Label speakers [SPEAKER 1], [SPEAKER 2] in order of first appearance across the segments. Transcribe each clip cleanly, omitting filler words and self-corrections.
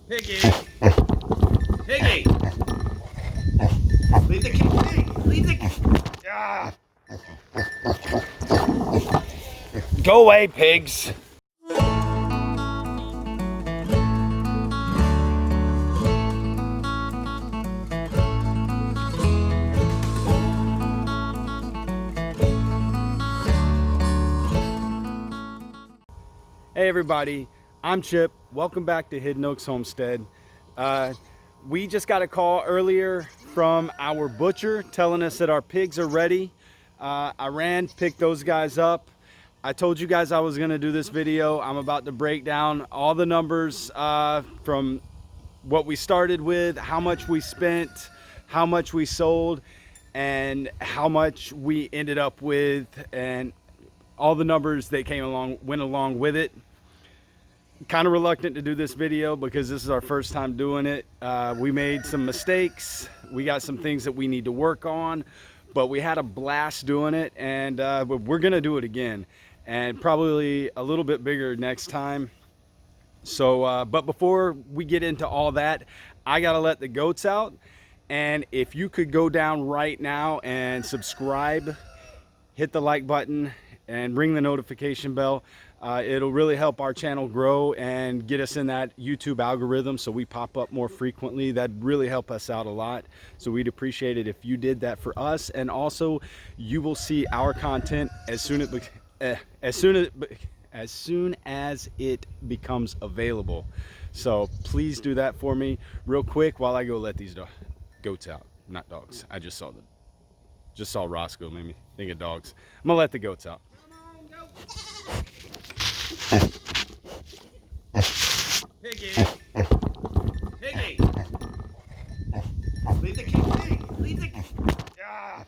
[SPEAKER 1] Piggy! Piggy! Leave the pig! Leave the... Ah. Go away, pigs! Hey everybody, I'm Chip. Welcome back to Hidden Oaks Homestead. We just got a call earlier from our butcher telling us that our pigs are ready. I ran, picked those guys up. I told you guys I was gonna do this video. I'm about to break down all the numbers from what we started with, how much we spent, how much we sold, and how much we ended up with, and all the numbers that went along with it. Kind of reluctant to do this video because this is our first time doing it. We made some mistakes. We got some things that we need to work on, but we had a blast doing it, and we're gonna do it again, and probably a little bit bigger next time. So, but before we get into all that, I gotta let the goats out. And if you could go down right now and subscribe, hit the like button, and ring the notification bell. It'll really help our channel grow and get us in that YouTube algorithm so we pop up more frequently. That'd really help us out a lot. So we'd appreciate it if you did that for us. And also, you will see our content as soon as it becomes available. So please do that for me real quick while I go let these goats out. Not dogs. I just saw Roscoe, made me think of dogs. I'm gonna let the goats out. Piggy! Piggy! Leave the pig! Leave the... Ah.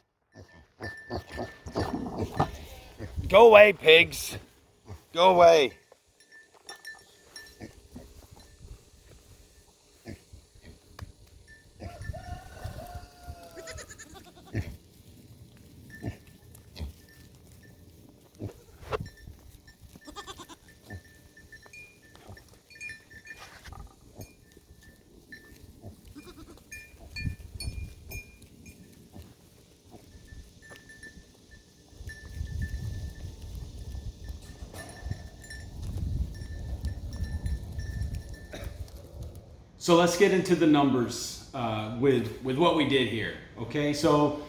[SPEAKER 1] Go away, pigs! Go away! So let's get into the numbers with what we did here. Okay, so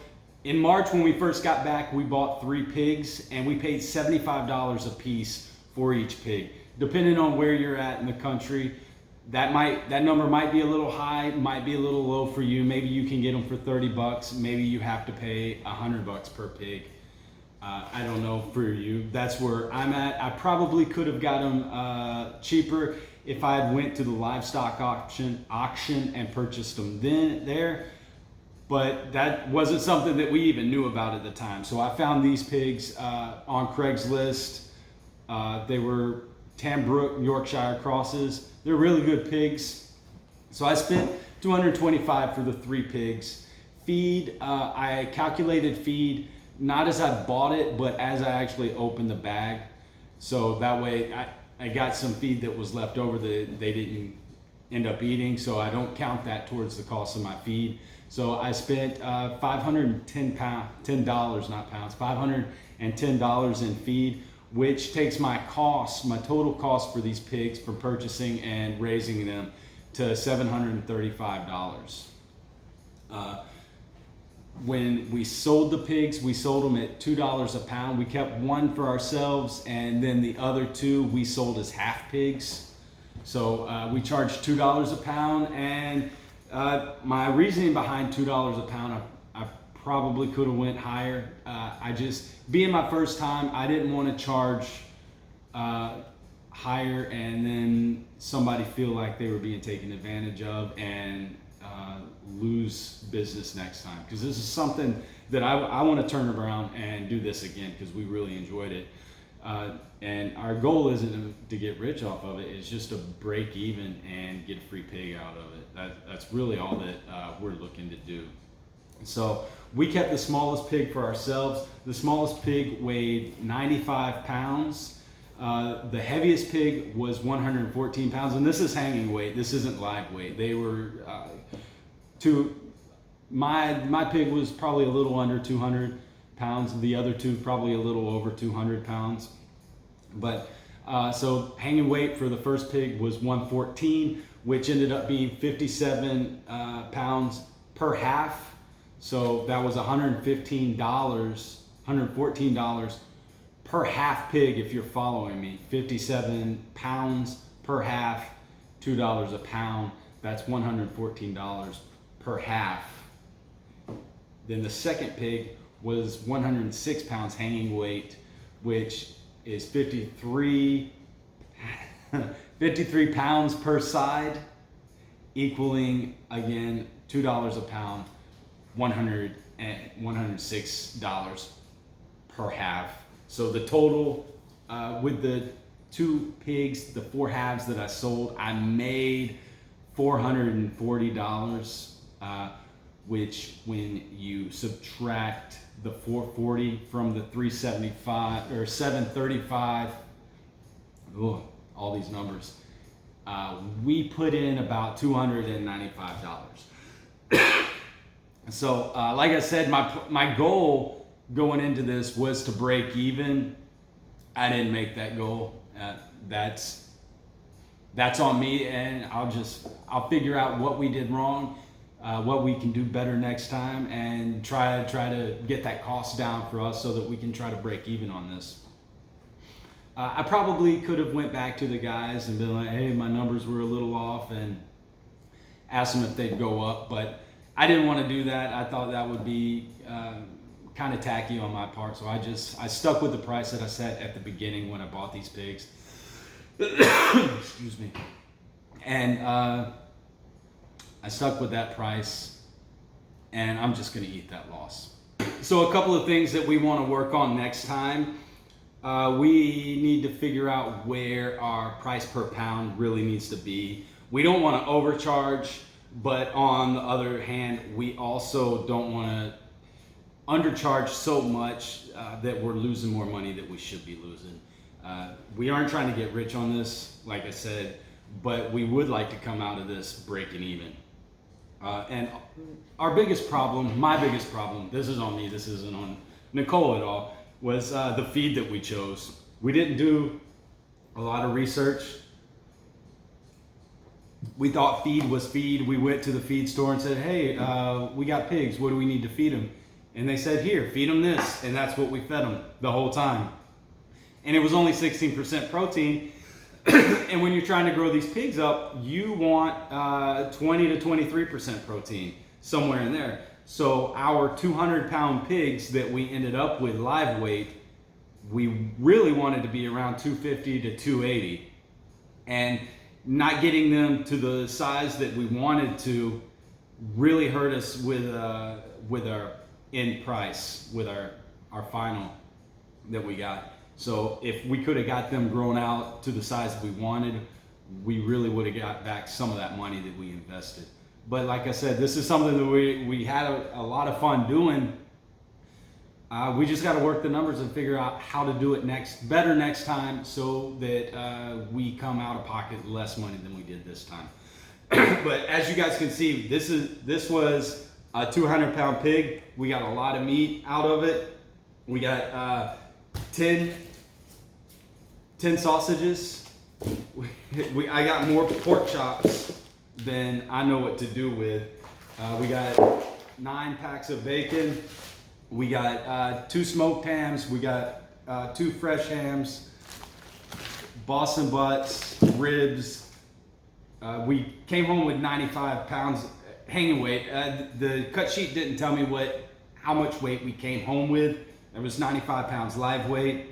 [SPEAKER 1] in March when we first got back, we bought 3 pigs and we paid $75 a piece for each pig. Depending on where you're at in the country, that number might be a little high, might be a little low for you. Maybe you can get them for 30 bucks. Maybe you have to pay 100 bucks per pig. I don't know for you. That's where I'm at. I probably could have got them cheaper if I had went to the livestock auction and purchased them there, but that wasn't something that we even knew about at the time. So I found these pigs on Craigslist. They were Tambrook Yorkshire crosses. They're really good pigs. So I spent $225 for the 3 pigs. Feed, I calculated feed not as I bought it, but as I actually opened the bag. So that way I got some feed that was left over that they didn't end up eating, so I don't count that towards the cost of my feed. So I spent $510 in feed, which takes my total cost for these pigs for purchasing and raising them to $735. When we sold the pigs, we sold them at $2 a pound. We kept one for ourselves, and then the other 2 we sold as half pigs. So we charged $2 a pound, and my reasoning behind $2 a pound, I probably could have went higher. Being my first time, I didn't want to charge higher and then somebody feel like they were being taken advantage of and lose business next time, because this is something that I want to turn around and do this again because we really enjoyed it, and our goal isn't to get rich off of it. It's just to break even and get a free pig out of it. That's really all that we're looking to do. So we kept the smallest pig for ourselves. The smallest pig weighed 95 pounds. The heaviest pig was 114 pounds, and this is hanging weight. This isn't live weight. They were my pig was probably a little under 200 pounds. The other two probably a little over 200 pounds. But so hanging weight for the first pig was 114, which ended up being 57 pounds per half. So that was $114 per half pig, if you're following me. 57 pounds per half, $2 a pound. That's $114 per half. Then the second pig was 106 pounds hanging weight, which is 53 pounds per side, equaling again $2 a pound, $106 per half. So the total with the two pigs, the 4 halves that I sold, I made $440, which when you subtract the 440 from the 375 or 735, all these numbers, we put in about $295. So like I said, my goal going into this was to break even. I didn't make that goal. That's on me, and I'll figure out what we did wrong, what we can do better next time, and try to get that cost down for us so that we can try to break even on this. I probably could have went back to the guys and been like, hey, my numbers were a little off, and asked them if they'd go up, but I didn't want to do that. I thought that would be kind of tacky on my part, so I stuck with the price that I set at the beginning when I bought these pigs. Excuse me. And I stuck with that price, and I'm just going to eat that loss. So a couple of things that we want to work on next time. We need to figure out where our price per pound really needs to be. We don't want to overcharge, but on the other hand, we also don't want to undercharge so much that we're losing more money that we should be losing. We aren't trying to get rich on this, like I said, but we would like to come out of this breaking even. And our biggest problem, my biggest problem, this is on me, this isn't on Nicole at all, was the feed that we chose. We didn't do a lot of research. We thought feed was feed. We went to the feed store and said, hey, we got pigs, what do we need to feed them? And they said, here, feed them this. And that's what we fed them the whole time. And it was only 16% protein. And when you're trying to grow these pigs up, you want 20 to 23% protein, somewhere in there. So our 200-pound pigs that we ended up with live weight, we really wanted to be around 250 to 280. And not getting them to the size that we wanted to really hurt us with our end price, with our final that we got. So if we could have got them grown out to the size that we wanted, we really would have got back some of that money that we invested. But like I said, this is something that we had a lot of fun doing. We just got to work the numbers and figure out how to do it better next time, so that we come out of pocket less money than we did this time. But as you guys can see, this was a 200-pound pig. We got a lot of meat out of it. We got 10 sausages. I got more pork chops than I know what to do with. We got 9 packs of bacon. We got 2 smoked hams. We got 2 fresh hams, Boston butts, ribs. We came home with 95 pounds hanging weight. The cut sheet didn't tell me how much weight we came home with. It was 95 pounds live weight.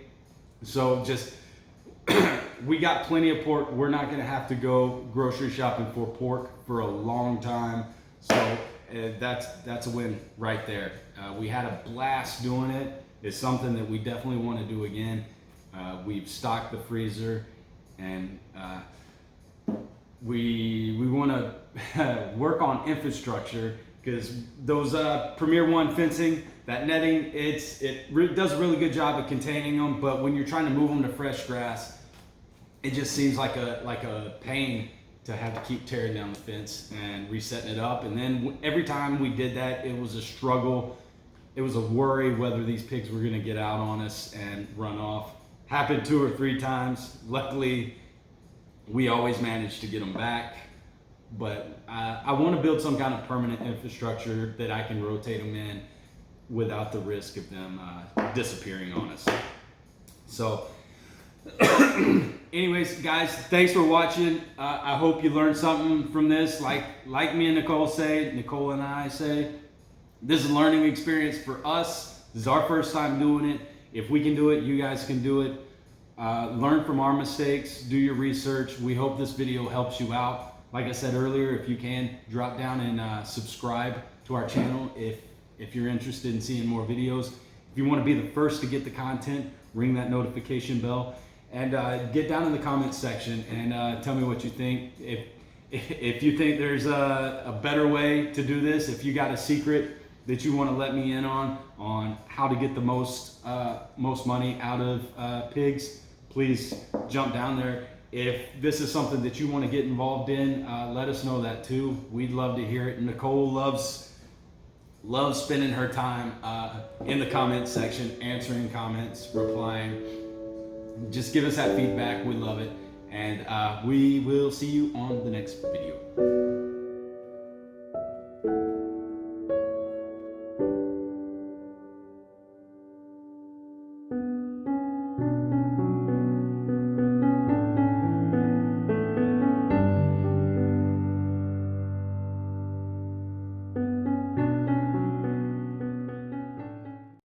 [SPEAKER 1] So just, we got plenty of pork. We're not gonna have to go grocery shopping for pork for a long time. So that's a win right there. We had a blast doing it. It's something that we definitely want to do again. We've stocked the freezer, and we want to work on infrastructure because those Premier One fencing, that netting, does a really good job of containing them. But when you're trying to move them to fresh grass, it just seems like a pain to have to keep tearing down the fence and resetting it up. And then every time we did that, it was a struggle. It was a worry whether these pigs were going to get out on us and run off. Happened 2 or 3 times. Luckily, we always managed to get them back. But I want to build some kind of permanent infrastructure that I can rotate them in without the risk of them disappearing on us. So anyways, guys, thanks for watching. I hope you learned something from this. Like me and Nicole and I say, this is a learning experience for us. This is our first time doing it. If we can do it, you guys can do it. Learn from our mistakes, do your research. We hope this video helps you out. Like I said earlier, if you can, drop down and subscribe to our channel if you're interested in seeing more videos. If you want to be the first to get the content, ring that notification bell, and get down in the comments section and tell me what you think. If you think there's a better way to do this, if you got a secret that you want to let me in on how to get the most money out of pigs, please jump down there. If this is something that you want to get involved in, let us know that too. We'd love to hear it. Nicole loves spending her time in the comments section, answering comments, replying. Just give us that feedback. We love it. And we will see you on the next video.